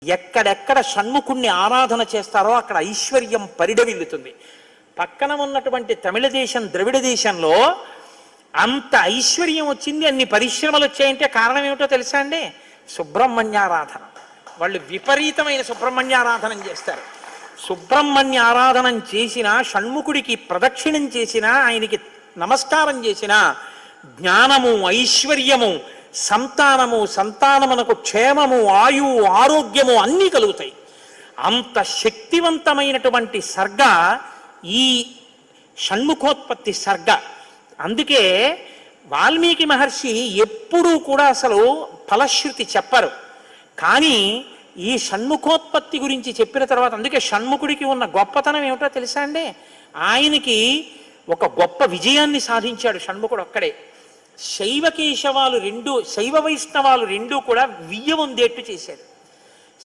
ఎక్కడెక్కడ షణ్ముఖుణ్ణి ఆరాధన చేస్తారో అక్కడ ఐశ్వర్యం పరిడవిల్లుతుంది. పక్కన ఉన్నటువంటి తమిళ దేశం, ద్రవిడ దేశంలో అంత ఐశ్వర్యం వచ్చింది, అన్ని పరిశ్రమలు వచ్చాయంటే కారణం ఏమిటో తెలుసా అండి? సుబ్రహ్మణ్యారాధన. వాళ్ళు విపరీతమైన సుబ్రహ్మణ్యారాధన చేస్తారు. సుబ్రహ్మణ్య ఆరాధనం చేసినా, షణ్ముఖుడికి ప్రదక్షిణం చేసినా, ఆయనకి నమస్కారం చేసినా జ్ఞానము, ఐశ్వర్యము, సంతానమునకు క్షేమము, ఆయువు, ఆరోగ్యము అన్నీ కలుగుతాయి. అంత శక్తివంతమైనటువంటి సర్గ ఈ షణ్ముఖోత్పత్తి సర్గ. అందుకే వాల్మీకి మహర్షి ఎప్పుడూ కూడా అసలు ఫలశ్రుతి చెప్పరు. కానీ ఈ షణ్ముఖోత్పత్తి గురించి చెప్పిన తర్వాత, అందుకే షణ్ముఖుడికి ఉన్న గొప్పతనం ఏమిటో తెలుసా అండి? ఆయనకి ఒక గొప్ప విజయాన్ని సాధించాడు షణ్ముఖుడు ఒక్కడే. శైవ వైష్ణవాలు రెండూ కూడా వియ్య వందేట్టు చేశాడు.